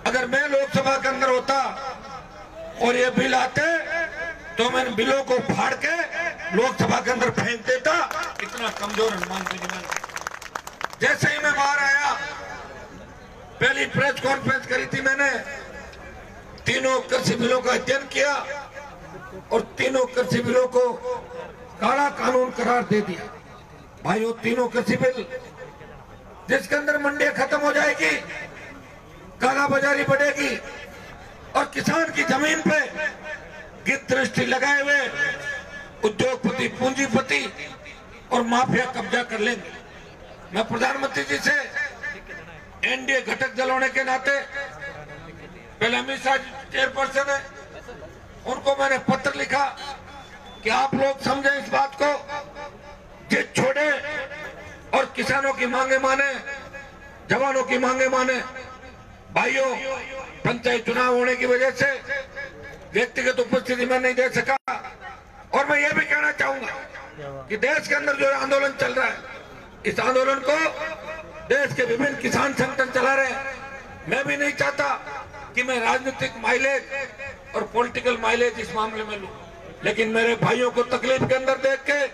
अगर मैं लोकसभा के अंदर होता और ये बिल आते तो मैं बिलों को फाड़ के लोकसभा के अंदर फेंक देता। इतना कमजोर हनुमान बेनीवाल। जैसे ही मैं बाहर आया, पहली प्रेस कॉन्फ्रेंस करी थी मैंने, तीनों कृषि बिलों का अध्ययन किया और तीनों कृषि बिलों को काला कानून करार दे दिया। भाइयों, तीनों कृषि बिल जिसके अंदर मंडियां खत्म हो जाएगी, काला बाजारी बढ़ेगी और किसान की जमीन पे गिद्ध दृष्टि लगाए हुए उद्योगपति, पूंजीपति और माफिया कब्जा कर लेंगे। मैं प्रधानमंत्री जी से एनडीए घटक दल होने के नाते, पहले अमित शाह चेयरपर्सन है, उनको मैंने पत्र लिखा कि आप लोग समझें इस बात को, जिद छोड़े और किसानों की मांगे माने, जवानों की मांगे माने। भाइयों, पंचायत चुनाव होने की वजह से व्यक्तिगत उपस्थिति में नहीं दे सका और मैं ये भी कहना चाहूंगा कि देश के अंदर जो आंदोलन चल रहा है, इस आंदोलन को देश के विभिन्न किसान संगठन चला रहे हैं। मैं भी नहीं चाहता कि मैं राजनीतिक माइलेज और पॉलिटिकल माइलेज इस मामले में लूं, लेकिन मेरे भाइयों को तकलीफ के अंदर देख के,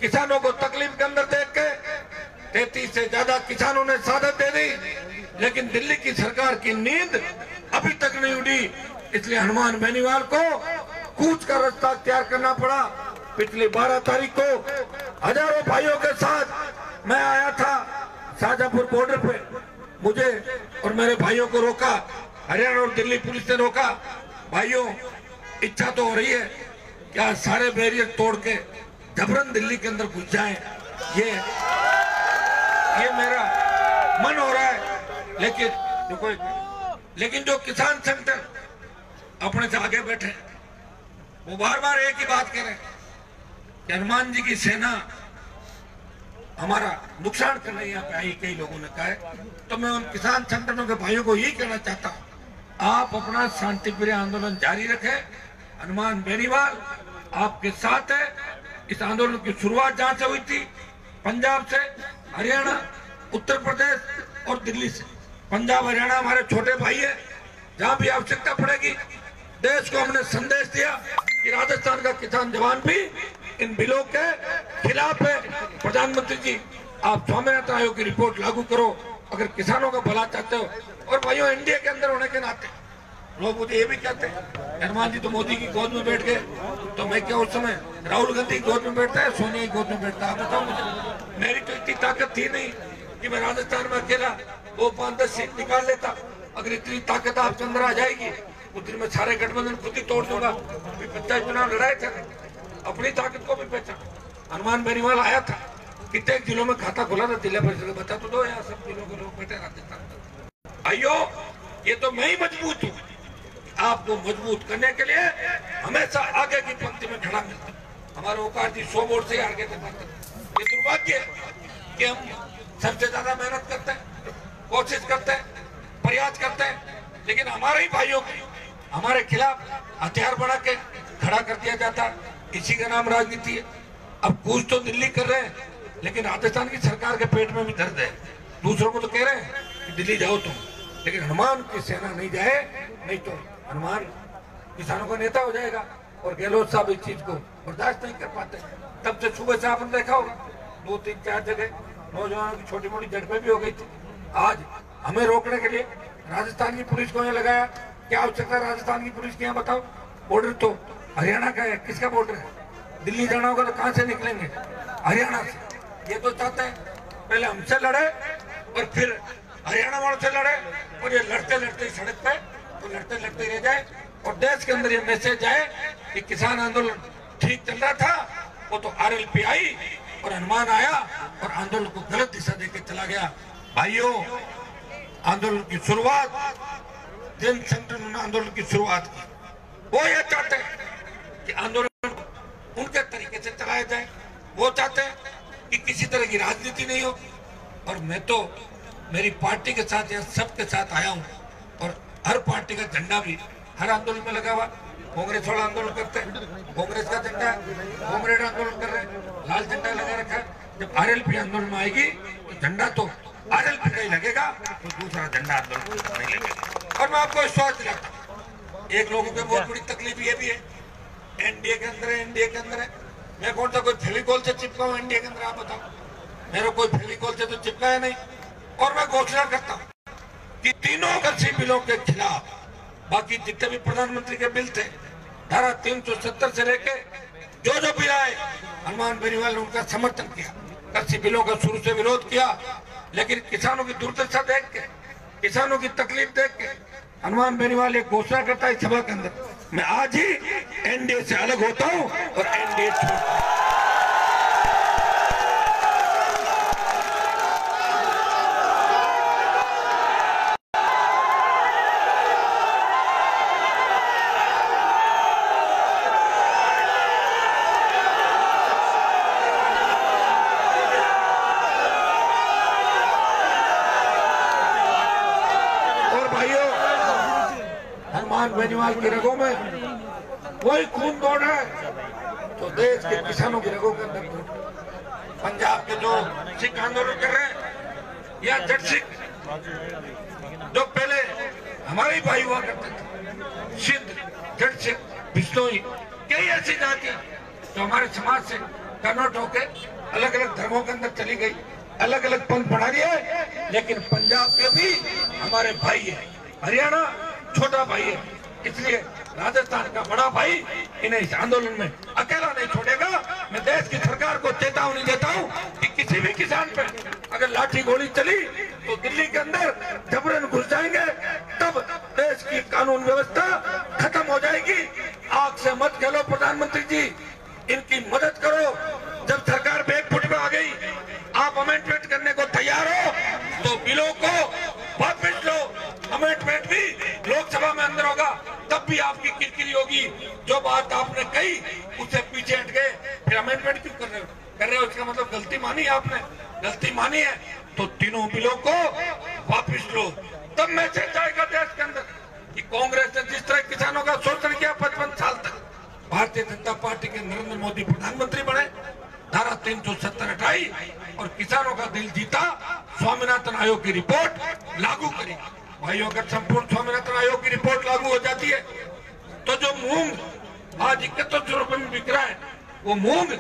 किसानों को तकलीफ के अंदर देख के 33 से ज्यादा किसानों ने शहादत दे दी, लेकिन दिल्ली की सरकार की नींद अभी तक नहीं उड़ी। इसलिए हनुमान बेनीवाल को कूच का रास्ता अख्तियार करना पड़ा। पिछली 12 तारीख को हजारों भाइयों के साथ मैं आया था शाहजहांपुर बॉर्डर पे। मुझे और मेरे भाइयों को रोका, हरियाणा और दिल्ली पुलिस ने रोका। भाइयों, इच्छा तो हो रही है कि आज सारे बैरियर तोड़ के जबरन दिल्ली के अंदर घुस जाएं, ये मेरा मन हो रहा है। लेकिन जो किसान संगठन अपने से आगे बैठे, वो बार बार एक ही बात कह रहे हैं कि हनुमान जी की सेना हमारा नुकसान करने यहाँ पे आई, कई लोगों ने कहा है। तो मैं उन किसान संगठनों के भाइयों को यही कहना चाहता हूँ, आप अपना शांतिप्रिय आंदोलन जारी रखें। हनुमान बेनीवाल आपके साथ है। इस आंदोलन की शुरुआत जहां से हुई थी, पंजाब से, हरियाणा, उत्तर प्रदेश और दिल्ली से। पंजाब हरियाणा हमारे छोटे भाई है, जहां भी आवश्यकता पड़ेगी। देश को हमने संदेश दिया कि राजस्थान का किसान जवान भी इन बिलों के खिलाफ है। प्रधानमंत्री जी, आप स्वामीनाथन आयोग की रिपोर्ट लागू करो अगर किसानों का भला चाहते हो। और भाइयों, इंडिया के अंदर होने के नाते लोग मुझे ये भी कहते हैं हनुमान जी तो मोदी की गोद में बैठ गए, तो मैं क्या उस समय राहुल गांधी की गोद में बैठता है, सोनिया की गोद में बैठता है? बताओ मुझे। मेरी तो इतनी ताकत थी नहीं कि मैं राजस्थान में अकेला वो 5-10 सीट निकाल लेता। अगर इतनी ताकत आपके अंदर आ जाएगी, उस दिन में सारे गठबंधन खुद ही तोड़ दूंगा। पंचायत चुनाव लड़ाए थे, अपनी ताकत को भी पहचान। हनुमान बेनीवाल आया था, कितने जिलों में खाता खोला था, जिला परिषद बता तो दो, यहाँ सब जिलों के लोग बैठे राजस्थान। आइयो, ये तो मैं ही मजबूत हूँ। आपको मजबूत करने के लिए हमेशा आगे की पंक्ति में खड़ा मिलता है। हमारे ओकार जी 100 वोट से आगे थे। ये दुर्भाग्य है कि हम सबसे ज्यादा मेहनत करते हैं, कोशिश करते हैं, प्रयास करते हैं, लेकिन हमारे ही भाइयों को हमारे खिलाफ हथियार बढ़ा के खड़ा कर दिया जाता है। इसी का नाम राजनीति है। अब कुछ तो दिल्ली कर रहे हैं, लेकिन राजस्थान की सरकार के पेट में भी दर्द है। दूसरों को तो कह रहे हैं कि दिल्ली जाओ तुम, लेकिन हनुमान की सेना नहीं जाए, नहीं तो हनुमान किसानों का नेता हो जाएगा। और गहलोत साहब इस चीज को बर्दाश्त नहीं कर पाते। तब से सुबह से आपने देखा होगा 2-3-4 जगह नौजवानों की छोटी मोटी झड़पें भी हो गई थी। आज हमें रोकने के लिए राजस्थान की पुलिस को यहाँ लगाया। क्या आवश्यकता है राजस्थान की पुलिस की? यहाँ बताओ। बॉर्डर तो हरियाणा का है, किसका बॉर्डर है? दिल्ली जाना होगा तो कहाँ से निकलेंगे? हरियाणा से। ये तो चाहते हैं पहले हमसे लड़े और फिर हरियाणा वालों से लड़े, और ये लड़ते लड़ते सड़क पे तो लड़ते लड़ते रह जाए। और देश के अंदर ये मैसेज जाए कि किसान आंदोलन ठीक चल रहा था, वो तो आरएलपी आई और हनुमान आया और आंदोलन को गलत दिशा देकर चला गया। भाइयों, आंदोलन की शुरुआत जन संगठन ने आंदोलन की शुरुआत की। वो ये चाहते हैं कि आंदोलन उनके तरीके से चलाया जाए। वो चाहते हैं कि किसी तरह की राजनीति नहीं हो। और मैं तो मेरी पार्टी के साथ या सबके साथ आया हूँ, और हर पार्टी का झंडा भी हर आंदोलन में लगा हुआ। कांग्रेस वाला आंदोलन करते हैं, कांग्रेस का झंडा है। कॉमरेड आंदोलन कर रहे हैं, लाल झंडा लगा रखा है। जब आरएलपी आंदोलन में आएगी तो झंडा तो आरएलपी का ही लगेगा, तो दूसरा झंडा आंदोलन नहीं लगेगा। और मैं आपको विश्वास दिलाता हूं, एक लोगों की बहुत बड़ी तकलीफ ये भी है, एनडीए के अंदर है, एनडीए के अंदर है। मैं कौन सा कोई फेविकोल से चिपका हूं एनडीए के अंदर? आप बताओ, मेरे कोई फेविकोल से तो चिपकाया नहीं। और मैं घोषणा करता हूं कि तीनों कृषि बिलों के खिलाफ बाकी जितने भी प्रधानमंत्री के बिल थे, धारा 370 से लेके जो जो बिल आए, हनुमान बेनीवाल ने उनका समर्थन किया। कृषि बिलों का शुरू से विरोध किया, लेकिन किसानों की दुर्दशा देख के, किसानों की तकलीफ देख के हनुमान बेनीवाल एक घोषणा करता है सभा के अंदर, मैं आज ही एनडीए से अलग होता हूं और एनडीए छोड़ता हूं। हनुमान बेनीवाल की रगों में वही खून दौड़ रहा है तो देश के किसानों की रगों के अंदर दौड़। पंजाब के जो सिख आंदोलन कर रहे हैं या जट सिख जो पहले हमारे भाई हुआ करते थे, सिंध, जट सिख, बिश्नोई, कई ऐसी जातियां जो हमारे समाज से कन्वर्ट होकर अलग अलग धर्मों के अंदर चली गई, अलग अलग पंथ बढ़ा रही है। लेकिन पंजाब के भी हमारे भाई है, हरियाणा छोटा भाई है, इसलिए राजस्थान का बड़ा भाई इन्हें इस आंदोलन में अकेला नहीं छोड़ेगा। मैं देश की सरकार को चेतावनी देता हूं कि किसी भी किसान पे अगर लाठी गोली चली तो दिल्ली के अंदर जबरन घुस जाएंगे, तब देश की कानून व्यवस्था खत्म हो जाएगी। आग से मत खेलो प्रधानमंत्री जी, इनकी मदद करो। जब सरकार बैकफुट में आ गई, आप अमेंडमेंट करने को तैयार हो तो बिलों को वापस लो। अमेंडमेंट भी लोकसभा में अंदर होगा, तब भी आपकी किरकिरी होगी। जो बात आपने कही उससे पीछे हट गए, फिर अमेंडमेंट क्यों कर रहे हो? इसका मतलब गलती मानी आपने, गलती मानी है तो तीनों बिलों को वापस लो। तब मैसेज जाएगा देश के अंदर कि कांग्रेस ने जिस तरह किसानों का शोषण किया 55 साल तक, भारतीय जनता पार्टी के नरेंद्र मोदी प्रधानमंत्री बने, धारा 370 हटाई और किसानों का दिल जीता, स्वामीनाथन आयोग की रिपोर्ट लागू करी। भाइयों, अगर संपूर्ण स्वामीनाथन आयोग की रिपोर्ट लागू हो जाती है तो जो मूंग आज 7100 रुपए में बिक रहा है, वो मूंग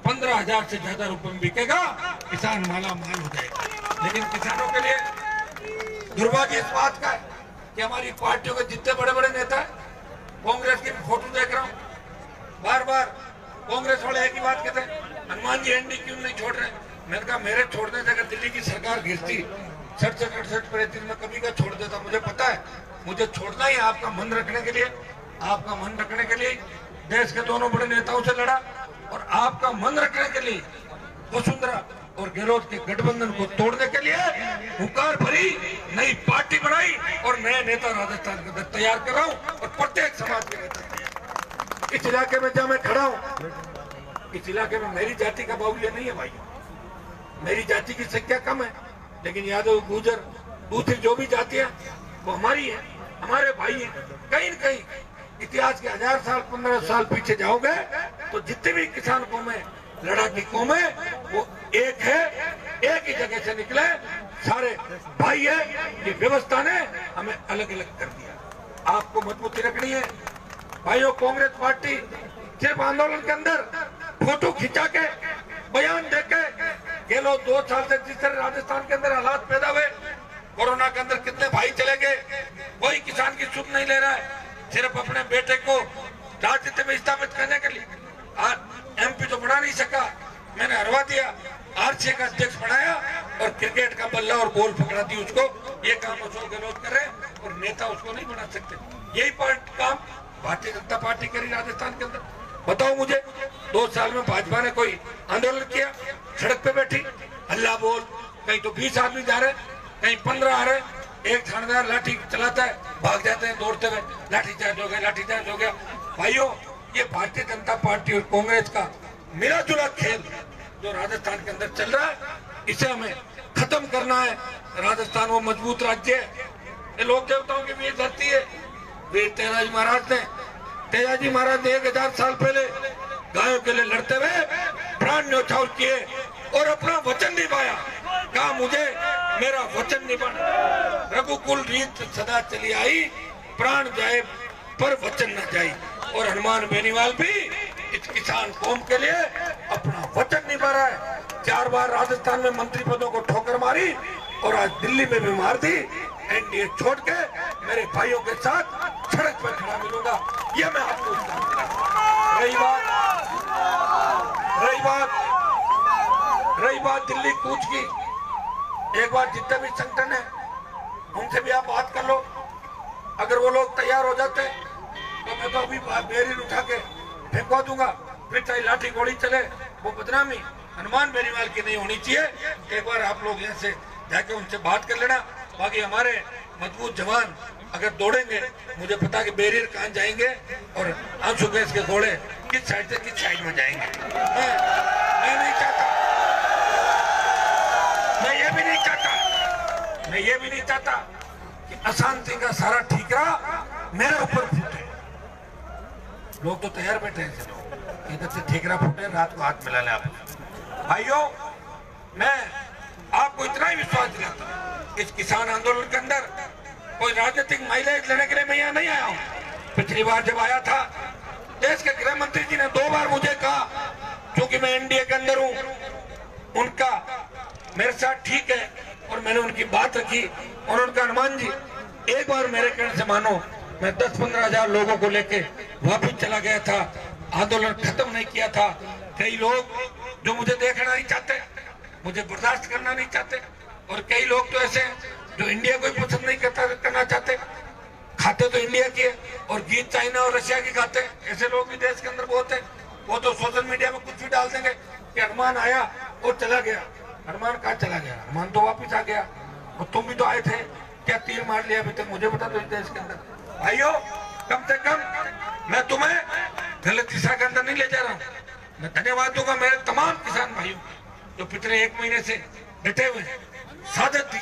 15,000 से ज्यादा रुपए में बिकेगा, किसान माला माल हो जाएगा। लेकिन किसानों के लिए दुर्भाग्य इस बात का है कि हमारी पार्टियों के जितने बड़े बड़े नेता है, कांग्रेस की फोटो देख रहा हूँ, बार बार कांग्रेस वाले एक ही बात कहते हैं, हनुमान जी एनडी क्यों नहीं छोड़ रहे? मैंने कहा मेरे छोड़ने से अगर दिल्ली की सरकार गिरती 67-68 में कभी का छोड़ देता। मुझे पता है, मुझे छोड़ना ही आपका मन रखने के लिए, आपका मन रखने के लिए देश के दोनों बड़े नेताओं से लड़ा और आपका मन रखने के लिए वसुंधरा और गहलोत के गठबंधन को तोड़ने के लिए हुंकार भरी नई पार्टी बनाई और नए नेता राजस्थान के अंदर तैयार कर रहा हूँ और प्रत्येक समाज के नेता। इस इलाके में जहाँ मैं खड़ा हूँ, इस इलाके में मेरी जाति का बाहुल्य नहीं है भाई, मेरी जाति की संख्या कम है, लेकिन यादव, गुर्जर, दूसरी जो भी जातियां वो हमारी है, हमारे भाई हैं। कहीं न कहीं इतिहास के 1000 साल 15 साल पीछे जाओगे तो जितने भी किसान कौमें, लड़ाकी कौमें, वो एक है, एक ही जगह से निकले, सारे भाई है। ये व्यवस्था ने हमें अलग अलग कर दिया। आपको मजबूती रखनी है भाइयों। कांग्रेस पार्टी सिर्फ आंदोलन के अंदर फोटो खिंचा के, बयान देके, गहलोत 2 साल से जिस तरह राजस्थान के अंदर हालात पैदा हुए, कोरोना के अंदर कितने भाई चले गए, कोई किसान की सुध नहीं ले रहा है, सिर्फ अपने बेटे को राजनीति में स्थापित करने के लिए। आज एमपी तो बना नहीं सका, मैंने हरवा दिया, आरसीए का अध्यक्ष बनाया और क्रिकेट का बल्ला और बॉल पकड़ा दी उसको। ये काम अशोक गहलोत कर रहे हैं और नेता उसको नहीं बना सकते। यही काम भारतीय जनता पार्टी करी राजस्थान के अंदर। बताओ मुझे, 2 साल में भाजपा ने कोई आंदोलन किया? सड़क पे बैठी हल्ला बोल, कहीं तो 20 आदमी जा रहे, कहीं 15 आ रहे, एक थानेदार लाठी चलाता है, भाग जाते हैं दौड़ते हुए, लाठी चार्ज हो गया, लाठी चार्ज हो गया। भाइयों, ये भारतीय जनता पार्टी और कांग्रेस का मिला जुला खेल जो राजस्थान के अंदर चल रहा है, इसे हमें खत्म करना है। राजस्थान वो मजबूत राज्य है, ये लोक देवताओं की वीर धरती है। वीर तेजाजी महाराज ने 1000 साल पहले गायों के लिए लड़ते हुए प्राण न्यौछावर किए और अपना वचन निभाया, कहा मुझे मेरा वचन निभाना। रघुकुल रीत सदा चली आई, प्राण जाए पर वचन न जाए। और हनुमान बेनीवाल भी इस किसान कौम के लिए अपना वचन निभा रहा है। 4 बार राजस्थान में मंत्री पदों को ठोकर मारी और आज दिल्ली में भी मार दी। एनडीए छोड़ के मेरे भाइयों के साथ सड़क पर खड़ा मिलूंगा, ये मैं आपको रही बात दिल्ली कूच की। एक बार जितने भी संगठन है उनसे भी आप बात कर लो। अगर वो लोग तैयार हो जाते तो मैं तो अभी बेरीन उठा के फेंकवा दूंगा। फिर चाहे लाठी गोली चले, वो बदनामी हनुमान बेनीवाल की नहीं होनी चाहिए। एक बार आप लोग यहाँ से जाके उनसे बात कर लेना। बाकी हमारे मजबूत जवान अगर दौड़ेंगे, मुझे पता कि बेरियर कहाँ जाएंगे और आंसू गैस के घोड़े किस साइड से किस साइड में जाएंगे। मैं नहीं चाहता, मैं ये भी नहीं चाहता कि अशांति का सारा ठीकरा मेरे ऊपर फूटे। लोग तो तैयार बैठे हैं, चलो इधर से ठीकरा फूटे, रात को हाथ मिला ले। आप भाइयों, मैं आपको इतना ही विश्वास दिलाता हूं, इस किसान आंदोलन के अंदर कोई राजनीतिक माइलेज लेने के लिए मैं यहाँ नहीं आया हूँ। पिछली बार जब आया था, देश के गृह मंत्री जी ने 2 बार मुझे कहा, क्योंकि मैं एनडीए के अंदर हूँ, उनका मेरे साथ ठीक है और मैंने उनकी बात रखी। और उनका हनुमान जी, एक बार मेरे कहने से मानो, मैं 10-15 हजार लोगों को लेके वापिस चला गया था, आंदोलन खत्म नहीं किया था। कई लोग जो मुझे देखना नहीं चाहते, मुझे बर्दाश्त करना नहीं चाहते, और कई लोग तो ऐसे हैं जो इंडिया को पसंद नहीं करना चाहते, खाते तो इंडिया की है और गीत चाइना और रशिया की खाते। ऐसे लोग भी देश के अंदर बहुत है। वो तो सोशल मीडिया में कुछ भी डाल देंगे कि हनुमान आया और चला गया। हनुमान कहाँ चला गया? हनुमान तो वापिस आ गया। और तुम भी तो आए थे, क्या तीर मार लिया अभी तक? मुझे बता दो इस देश के अंदर। भाइयों, कम से कम मैं तुम्हें गलत दिशा के अंदर नहीं ले जा रहा हूँ। मैं धन्यवाद दूंगा मेरे तमाम किसान भाइयों जो पिछले 1 महीने से डटे हुए हैं, सादत दी।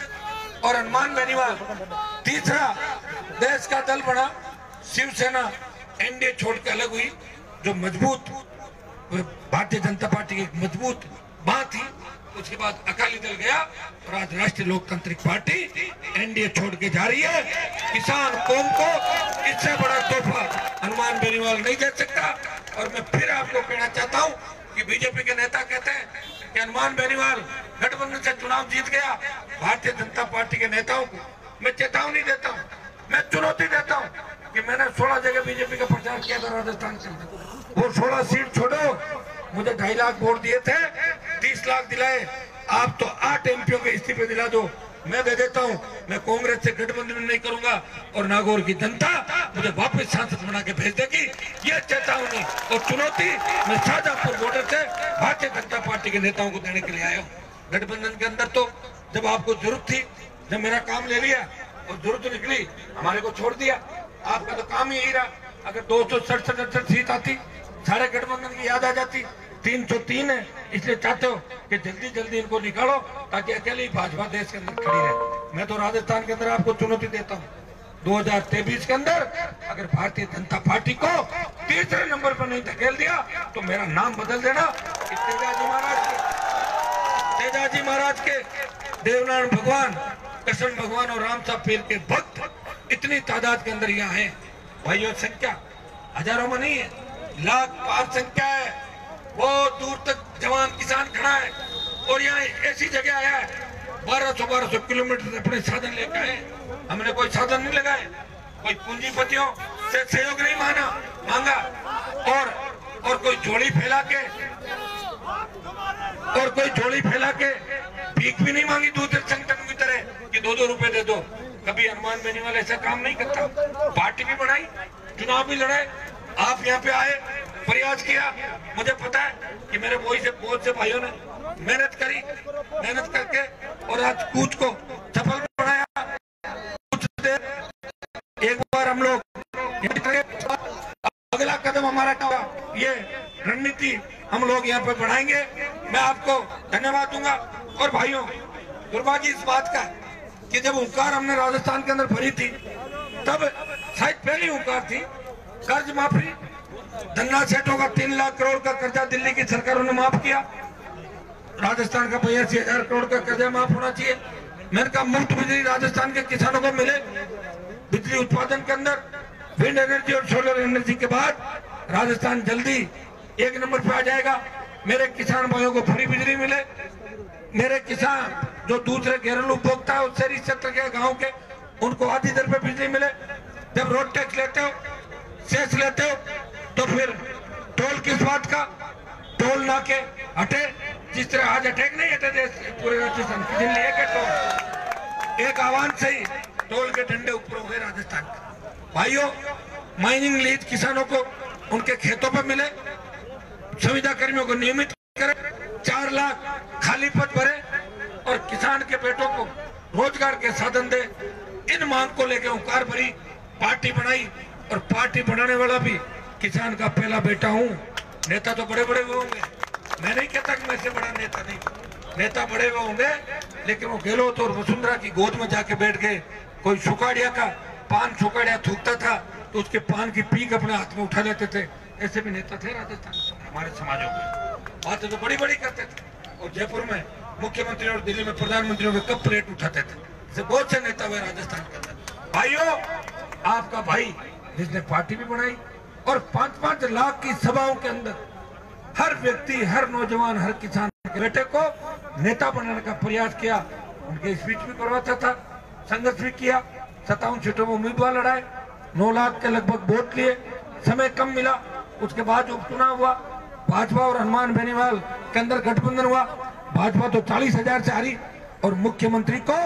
और हनुमान बेनीवाल तीसरा देश का दल बना, शिवसेना एनडीए छोड़ के अलग हुई, जो मजबूत भारतीय जनता पार्टी की मजबूत बात थी। उसके बाद अकाली दल गया और आज राष्ट्रीय लोकतांत्रिक पार्टी एनडीए छोड़ के जा रही है। किसान कौम को इससे बड़ा तोहफा हनुमान बेनीवाल नहीं दे सकता। और मैं फिर आपको कहना चाहता हूं कि बीजेपी के नेता कहते हैं कि हनुमान बेनीवाल गठबंधन से चुनाव जीत गया। भारतीय जनता पार्टी के नेताओं को मैं चेतावनी देता हूं, मैं चुनौती देता हूं कि मैंने 16 जगह बीजेपी का प्रचार किया था राजस्थान के अंदर। वो 16 सीट छोड़ो, मुझे 2.5 लाख वोट दिए थे, 30 लाख दिलाए। आप तो 8 एमपीओ के इस्तीफे दिला दो, मैं दे देता हूं। मैं कांग्रेस से गठबंधन नहीं करूंगा और नागौर की जनता मुझे वापस सांसद बना के भेज देगी। ये चेतावनी और चुनौती मैं शाहजहांपुर बॉर्डर से भारतीय जनता पार्टी के नेताओं को देने के लिए आया हूँ। गठबंधन के अंदर तो जब आपको जरूरत थी, जब मेरा काम ले लिया और जरूरत निकली, हमारे को छोड़ दिया। आपका तो काम ही यही रहा। अगर 267 सीट आती, सारे गठबंधन की याद आ जाती। 303 है, इसलिए चाहते हो कि जल्दी जल्दी इनको निकालो ताकि अकेले ही भाजपा देश के अंदर खड़ी रहे। मैं तो राजस्थान के अंदर आपको चुनौती देता हूँ, 2023 के अंदर अगर भारतीय जनता पार्टी को तीसरे नंबर पर नहीं धकेल दिया तो मेरा नाम बदल देना। तेजाजी महाराज के देवनारायण भगवान, कृष्ण भगवान और राम साहब पीर के भक्त इतनी तादाद के अंदर यहाँ है। भाइयों, संख्या हजारों में नहीं है, लाख पार संख्या है। बहुत दूर तक जवान किसान खड़ा है और यहाँ ऐसी जगह आया है 1200 किलोमीटर अपने साधन लेकर आए। हमने कोई साधन नहीं लगाए, कोई पूंजीपतियों से सहयोग नहीं मांगा और कोई झोली फैला के भीख भी नहीं मांगी दूसरे संगठन की तरह कि 2-2 रुपए दे दो। कभी हनुमान बेनीवाल ऐसा काम नहीं करता। पार्टी भी बनाई, चुनाव भी लड़े, आप यहाँ पे आए, प्रयास किया। मुझे पता है कि मेरे बहुत से भाइयों ने मेहनत करके और आज कूच को सफल बनाया। कुछ देर एक बार हम लोग अगला कदम हमारा क्या, ये रणनीति हम लोग यहाँ पे बढ़ाएंगे। मैं आपको धन्यवाद दूंगा। और भाइयों, दुर्भाग्य इस बात का कि जब हुंकार हमने राजस्थान के अंदर भरी थी, तब शायद पहली हुंकार थी कर्ज माफी। धन्ना सेठों का 3 लाख करोड़ का कर्जा दिल्ली की सरकारों ने माफ किया। राजस्थान का 82,000 करोड़ का कर्जा माफ होना चाहिए। मैंने कहा मुफ्त बिजली राजस्थान के किसानों को मिले। बिजली उत्पादन के अंदर विंड एनर्जी और सोलर एनर्जी के बाद राजस्थान जल्दी 1 नंबर पे आ जाएगा। मेरे किसान भाइयों को फ्री बिजली मिले। मेरे किसान जो दूसरे घरेलू उपभोक्ता है, शहरी क्षेत्र के, गांव के, उनको आधी दर पे बिजली मिले। जब रोड टैक्स लेते हो, सेस लेते हो, तो फिर टोल किस बात का? टोल ना के हटे, जिस तरह आज अटैक नहीं हटे पूरे राजस्थान के दिन लिए टोल, एक आह्वान से ही टोल के डंडे ऊपर हो गए राजस्थान के। भाइयों, माइनिंग लीज किसानों को उनके खेतों पर मिले, संविदा कर्मियों को नियमित करें, 4 लाख खाली पद भरे और किसान के बेटों को रोजगार के साधन दे। इन मांग को लेकर हुंकार भरी, पार्टी बनाई और पार्टी बनाने वाला भी किसान का पहला बेटा हूं। नेता तो बड़े बड़े हुए होंगे, मैं नहीं कहता कि मैं से बड़ा नेता नहीं, नेता बड़े हुए होंगे, लेकिन वो गहलोत और वसुंधरा की गोद में जाके बैठ गए। कोई सुकाड़िया का पान सुकाड़िया थूकता था तो उसके पान की पीक अपने हाथ में उठा लेते थे। ऐसे भी नेता थे राजस्थान हमारे समाजों में, बातें तो बड़ी बड़ी करते थे। और जयपुर में मुख्यमंत्री और दिल्ली में प्रधानमंत्रियों के कब प्लेट उठाते थे। ऐसे बहुत से नेता हुए राजस्थान के अंदर। भाइयों, आपका भाई जिसने पार्टी भी बनाई और 5-5 लाख की सभाओं के अंदर हर व्यक्ति, हर नौजवान, हर किसान के बेटे को नेता बनाने का प्रयास किया। उनके स्पीच भी करवाता था, संघर्ष भी किया, 57 सीटों में उम्मीदवार लड़ाए, 9 लाख के लगभग वोट लिए, समय कम मिला। उसके बाद उपचुनाव हुआ, भाजपा और हनुमान बेनीवाल के अंदर गठबंधन हुआ। भाजपा तो 40,000 से हारी और मुख्यमंत्री को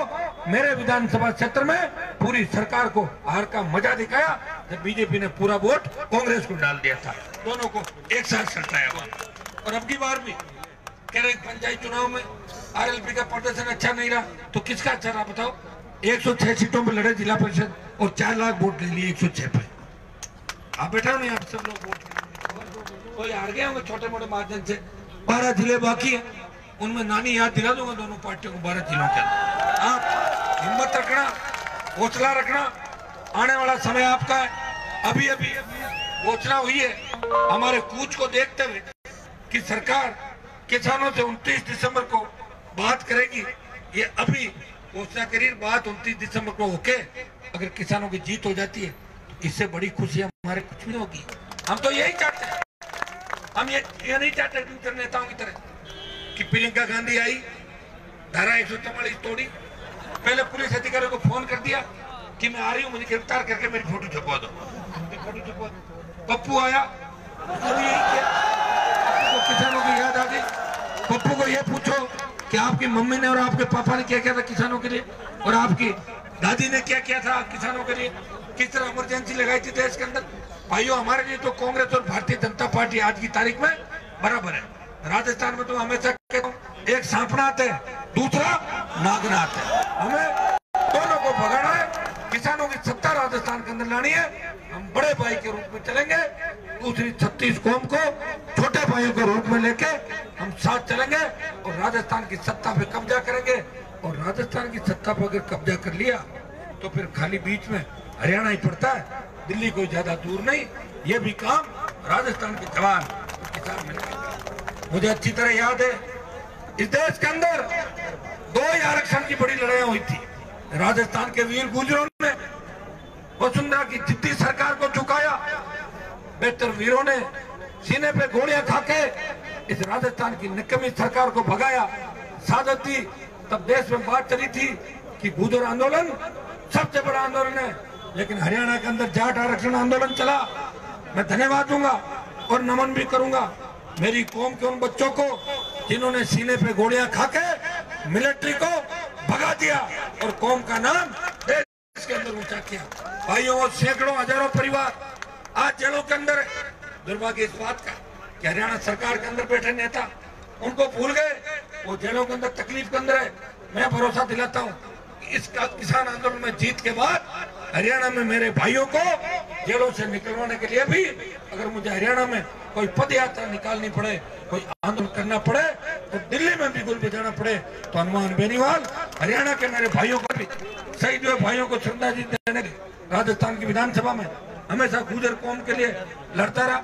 मेरे विधानसभा क्षेत्र में पूरी सरकार को हार का मजा दिखाया जब बीजेपी ने पूरा वोट कांग्रेस को डाल दिया था। दोनों को एक साथ सटाया हुआ। और अब की बार भी कह रहे पंचायत चुनाव में आरएलपी का प्रदर्शन अच्छा नहीं रहा, तो किसका अच्छा रहा बताओ? 106 सीटों में लड़े जिला परिषद और 4 लाख वोट ले लिए 106 पे। आप बैठा हो नहीं, आप सब लोग वोट कोई हार गए होंगे छोटे मोटे मार्जिन से। 12 जिले बाकी है, उनमें नानी याद दिला दूंगा दोनों पार्टियों को 12 जिलों के अंदर। आप हिम्मत रखना, हौसला रखना, आने वाला समय आपका है। अभी अभी घोषणा हुई है हमारे कूच को देखते हुए कि सरकार किसानों से 29 दिसंबर को बात करेगी। ये अभी घोषणा करी, बात 29 दिसंबर को होके अगर किसानों की जीत हो जाती है तो इससे बड़ी खुशी हमारे कुछ नहीं होगी। हम तो यही चाहते हैं, हम ये नहीं चाहते दूसरे नेताओं की तरह कि प्रियंका गांधी आई, धारा 144 तोड़ी, पहले पुलिस अधिकारियों को फोन कर दिया कि मैं आ रही हूँ, मुझे गिरफ्तार करके मेरी फोटो छपवा दो। फोटो छपवा दो। पप्पू आया, यही किया, पप्पू को किसानों की याद आ गई। पप्पू को ये पूछो कि आपकी मम्मी ने और आपके पापा ने क्या किया था किसानों के लिए, और आपकी दादी ने क्या किया था किसानों के लिए, किस तरह इमरजेंसी लगाई थी देश के अंदर। भाइयों, हमारे लिए तो कांग्रेस और भारतीय जनता पार्टी आज की तारीख में बराबर है। राजस्थान में तो हमेशा कहता हूं, एक सांपनाथ है, दूसरा नागनाथ है। हमें दोनों को भगाना है, किसानों की सत्ता राजस्थान के अंदर लानी है। हम बड़े भाई के रूप में चलेंगे, दूसरी 36 कौम को छोटे भाइयों के रूप में लेके हम साथ चलेंगे और राजस्थान की सत्ता पे कब्जा करेंगे। और राजस्थान की सत्ता पर अगर कब्जा कर लिया तो फिर खाली बीच में हरियाणा ही पड़ता है, दिल्ली कोई ज्यादा दूर नहीं। ये भी काम राजस्थान के जवान किसान मिलेंगे। मुझे अच्छी तरह याद है, इस देश के अंदर 2 आरक्षण की बड़ी लड़ाइयां हुई थी। राजस्थान के वीर गुजरों ने वसुंधरा की जिद्दी सरकार को झुकाया, बेहतर वीरों ने सीने पे गोलियां खाके इस राजस्थान की निकम्मी सरकार को भगाया, सादत दी। तब देश में बात चली थी कि गुजर आंदोलन सबसे बड़ा आंदोलन है, लेकिन हरियाणा के अंदर जाट आरक्षण आंदोलन चला। मैं धन्यवाद दूंगा और नमन भी करूंगा मेरी कौम के उन बच्चों को जिन्होंने सीने पे गोलियां खाके मिलिट्री को भगा दिया और कौम का नाम देश के अंदर ऊंचा किया। भाइयों, वो सैकड़ों हजारों परिवार आज जेलों के अंदर है। दुर्भाग्य इस बात का कि हरियाणा सरकार के अंदर बैठे नेता उनको भूल गए, वो जेलों के अंदर तकलीफ के अंदर है। मैं भरोसा दिलाता हूँ इसका किसान आंदोलन में जीत के बाद हरियाणा में मेरे भाइयों को जेलों से निकलवाने के लिए भी अगर मुझे हरियाणा में कोई पद यात्रा निकालनी पड़े, कोई आंदोलन करना पड़े, तो दिल्ली में भी गुल बजाना पड़े, तो हनुमान बेनीवाल हरियाणा के मेरे भाइयों को भी शहीद हुए भाइयों को श्रद्धांजलि देने राजस्थान की विधानसभा में हमेशा गुजर कौम के लिए लड़ता रहा।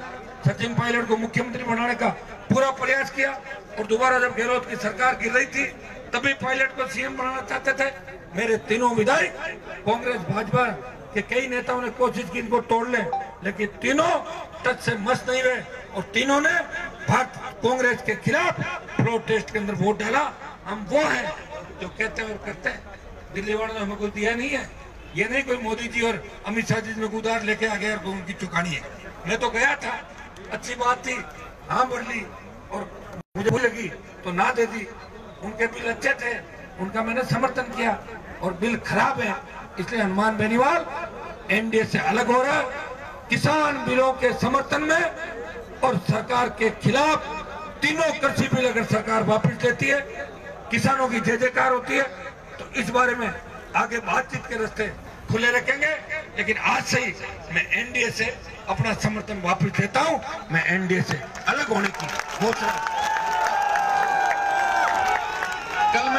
सचिन पायलट को मुख्यमंत्री बनाने का पूरा प्रयास किया और दोबारा जब गहलोत की सरकार गिर रही थी तभी पायलट को सीएम बनाना चाहते थे। मेरे तीनों विधायक कांग्रेस भाजपा के कई नेताओं ने कोशिश की इनको तोड़ ले, लेकिन तीनों टच से मस्त नहीं हुए और तीनों ने भारत कांग्रेस के खिलाफ प्रोटेस्ट के अंदर वोट डाला। हम वो हैं जो कहते हैं और करते हैं। दिल्ली वालों ने हमें कुछ दिया नहीं है। ये नहीं कोई मोदी जी और अमित शाह जी में उधार लेके आ गए और उनकी चुकानी है। मैं तो गया था, अच्छी बात थी, हाँ भर ली और मुझे भूल लगी तो ना दे दी। उनके बिल अच्छे थे, उनका मैंने समर्थन किया और बिल खराब है, इसलिए हनुमान बेनीवाल एनडीए से अलग हो रहा है। किसान बिलों के समर्थन में और सरकार के खिलाफ तीनों कृषि बिल अगर सरकार वापस लेती है, किसानों की जय जयकार होती है, तो इस बारे में आगे बातचीत के रास्ते खुले रखेंगे। लेकिन आज से ही मैं एनडीए से अपना समर्थन वापस लेता हूं। मैं एनडीए से अलग होने की घोषणा कल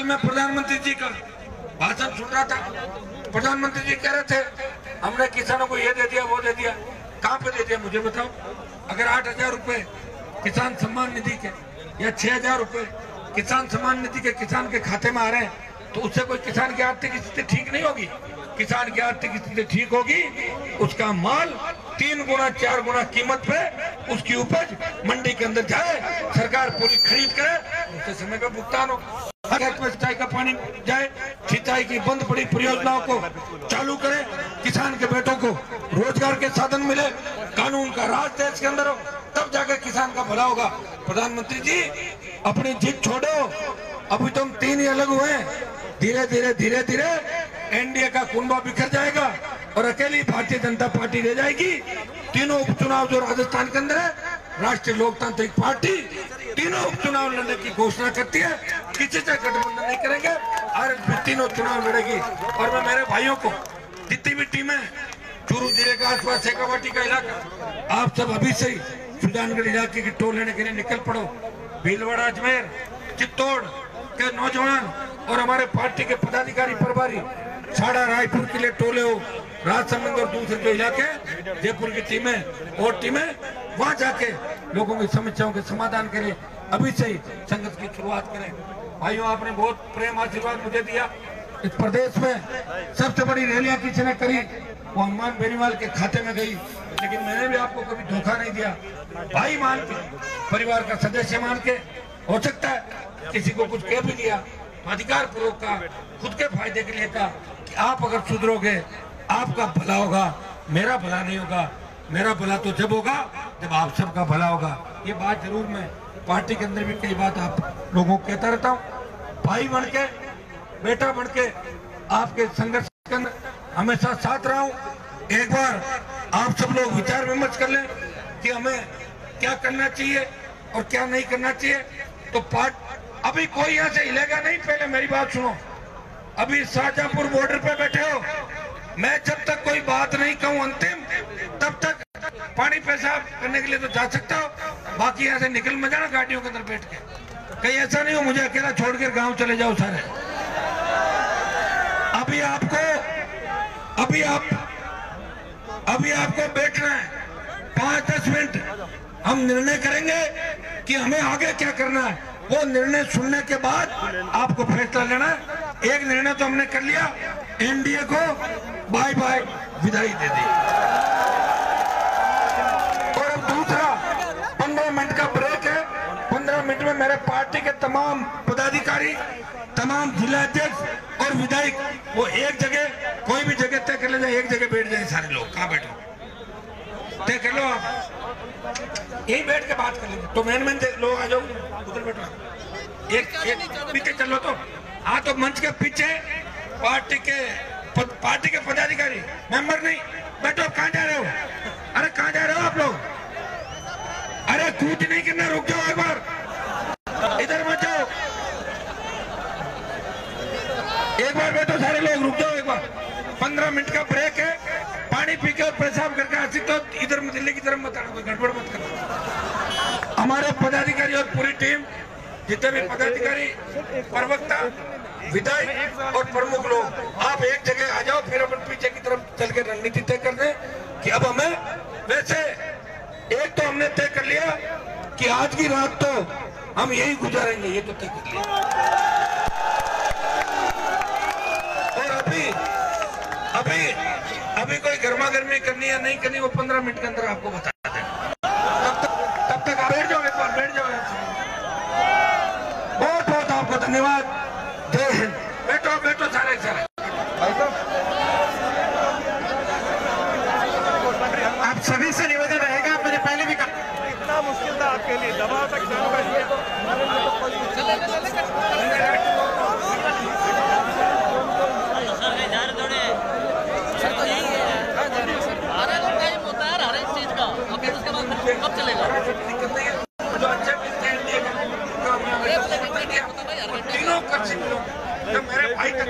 मैं प्रधानमंत्री जी का भाषण सुन रहा था। प्रधानमंत्री जी कह रहे थे हमने किसानों को ये दे दिया वो दे दिया। कहां पे दे दिया मुझे बताओ। अगर 8,000 रुपए किसान सम्मान निधि के या 6,000 रुपए किसान सम्मान निधि के किसान के खाते में आ रहे हैं तो उससे कोई किसान की आर्थिक स्थिति ठीक नहीं होगी। किसान की आर्थिक स्थिति ठीक होगी, उसका माल 3 गुना 4 गुना कीमत पे उसकी उपज मंडी के अंदर जाए, सरकार पूरी खरीद करे, उसके समय पे भुगतान हो। खेत में सिंचाई का पानी जाए, सिंचाई की बंद पड़ी परियोजनाओं को चालू करे, किसान के बेटों को रोजगार के साधन मिले, कानून का राज देश के अंदर हो, तब जाकर किसान का भला होगा। प्रधानमंत्री जी अपनी जिद छोड़ो, अभी तुम 3 ही अलग हुए, धीरे धीरे एनडीए का कुंभा बिखर जाएगा और अकेली भारतीय जनता पार्टी रह जाएगी। तीनों उपचुनाव जो राजस्थान के अंदर है, राष्ट्रीय लोकतांत्रिक पार्टी तीनों उपचुनाव लड़ने की घोषणा करती है, किसी से गठबंधन नहीं करेंगे, आरएसपी तीनों चुनाव लड़ेगी। और मैं मेरे भाइयों को जितनी भी टीमें चूरू जिले के आसपास शेखावाटी का इलाका, आप सब अभी से ही सुजानगढ़ इलाके की टोल लेने के लिए निकल पड़ो। भीलवाड़ा, अजमेर, चित्तौड़ के नौजवान और हमारे पार्टी के पदाधिकारी प्रभारी छाड़ा, रायपुर के लिए टोले हो, राजसमंद और दूसरे जो इलाके, जयपुर की टीमें और टीमें वहां जाके लोगों की समस्याओं के समाधान के लिए अभी से ही संघर्ष की शुरुआत करें। भाइयों, आपने बहुत प्रेम आशीर्वाद मुझे दिया। इस प्रदेश में सबसे बड़ी रैलियां किसी ने करी, वो हनुमान बेनीवाल के खाते में गई, लेकिन मैंने भी आपको कभी धोखा नहीं दिया। भाई मान के, परिवार का सदस्य मान के, हो सकता है किसी को कुछ कह भी दिया, अधिकार पूर्वक का, खुद के फायदे के लिए था कि आप अगर सुधरोगे आपका भला होगा, मेरा भला नहीं होगा। मेरा भला तो जब होगा जब आप सबका भला होगा। ये बात जरूर मैं पार्टी के अंदर भी कई बात आप लोगों को कहता रहता हूँ। भाई बन के, बेटा बन के आपके संघर्ष के अंदर हमेशा साथ रहा हूँ। एक बार आप सब लोग विचार विमर्श कर लें कि हमें क्या करना चाहिए और क्या नहीं करना चाहिए। तो अभी कोई यहाँ से हिलेगा नहीं। पहले मेरी बात सुनो। अभी शाहजहांपुर बॉर्डर पे बैठे हो, मैं जब तक कोई बात नहीं कहूँ अंतिम, तब तक पानी पेशाब करने के लिए तो जा सकता हो, बाकी यहाँ से निकल मत जाना गाड़ियों के अंदर बैठ के। कहीं ऐसा नहीं हो मुझे अकेला छोड़कर गांव चले जाओ सारे। अभी आपको बैठना है 5-10 मिनट, हम निर्णय करेंगे कि हमें आगे क्या करना है। वो निर्णय सुनने के बाद आपको फैसला लेना है। एक निर्णय तो हमने कर लिया, एनडीए को बाय बाय विदाई दे दी। और अब दूसरा 15 मिनट का ब्रेक है। 15 मिनट में मेरे पार्टी के तमाम पदाधिकारी, तमाम जिला अध्यक्ष और विधायक वो एक जगह, कोई भी जगह तय कर ले जाए, एक जगह बैठ जाए सारे लोग। कहाँ बैठो तय कर लो, आप यही बैठ के बात कर लेंगे। तो मेन लोग आ जाओ, उधर बैठो, एक पीछे चलो। तो हाँ, तो मंच के पीछे पार्टी के पदाधिकारी, मेंबर नहीं, बैठो। कहाँ जा रहे हो? अरे कहाँ जा रहे हो आप लोग? अरे कूच नहीं करना, रुक जाओ एक बार, इधर मत जाओ, एक बार बैठो सारे लोग, रुक जाओ एक बार। 15 मिनट का ब्रेक है, पानी पी के और पेशाब करके आ सकते हो। इधर दिल्ली की तरफ मत आना, कोई गड़बड़ मत करना। हमारे पदाधिकारी और पूरी टीम, जितने भी पदाधिकारी, प्रवक्ता, विधायक और प्रमुख लोग, आप एक जगह आ जाओ, फिर अपन पीछे की तरफ चल के रणनीति तय कर दें कि अब हमें, वैसे एक तो हमने तय कर लिया कि आज की रात तो हम यही गुजारेंगे, ये तो तय कर लिया। और अभी कोई गर्मा गर्मी करनी या नहीं करनी वो 15 मिनट के अंदर आपको बता दें। तब तक आप बैठ जाओ, एक बार बैठ जाओ। बहुत बहुत आपको धन्यवाद। जय हिंद। बैठो बैठो सारे सारे। आप सभी से निवेदन रहेगा, मैंने पहले भी कहा इतना मुश्किल था आपके लिए, दबाव तक कब चलेगा? जो अच्छे मिलते हैं तीनों कच्चे मिलों जो मेरे भाई तक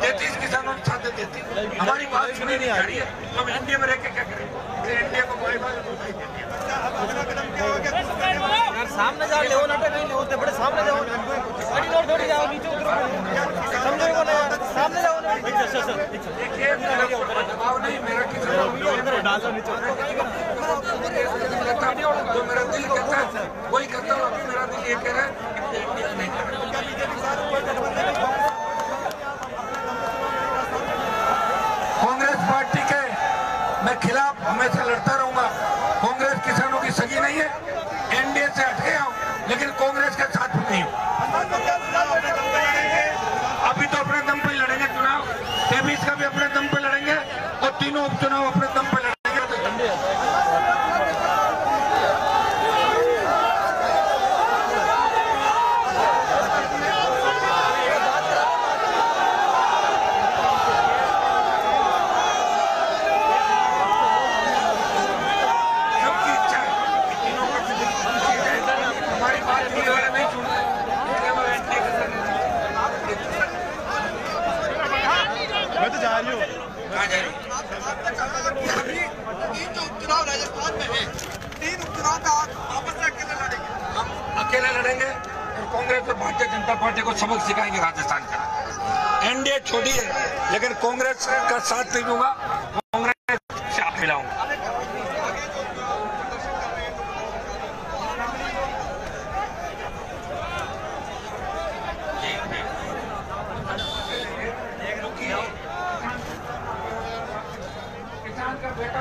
33 किसानों ने साथ देती, हमारी बात सुनी नहीं आ रही है। हम इंडिया में रह के क्या करें? इंडिया को बाई बाई सामने जाओ, ले नाटक नहीं होते बड़े, सामने जाओ, गाड़ी रोड थोड़ी जाओ, नीचे उतरो, समझो को ना, सामने जाओ ना। देखिए दबाव नहीं, मेरा किसान डालो नीचे, जो मेरा दिल कहता है वही करता हूँ। अभी मेरा दिल ये कह रहा है कि इंडिया नहीं करना। कांग्रेस पार्टी के मैं खिलाफ हमेशा लड़ता रहूंगा। कांग्रेस किसानों की सगी नहीं है। एनडीए से हट गया हूं, लेकिन कांग्रेस के साथ भी नहीं हूं। अभी तो अपने दम पर लड़ेंगे चुनाव, 23 का भी अपने दम पर लड़ेंगे और तीनों उपचुनाव अपने दम पर लड़ेंगे। मैं तो जा रही हूँ। तीन जो उपचुनाव राजस्थान में है, 3 उपचुनाव का आपस में अकेले लड़ेंगे। हम अकेले लड़ेंगे और कांग्रेस और भारतीय जनता पार्टी को सबक सिखाएंगे राजस्थान का। एनडीए छोड़िए, लेकिन कांग्रेस का साथ नहीं दूंगा, कांग्रेस से आप मिलाऊंगा। किसान का बेटा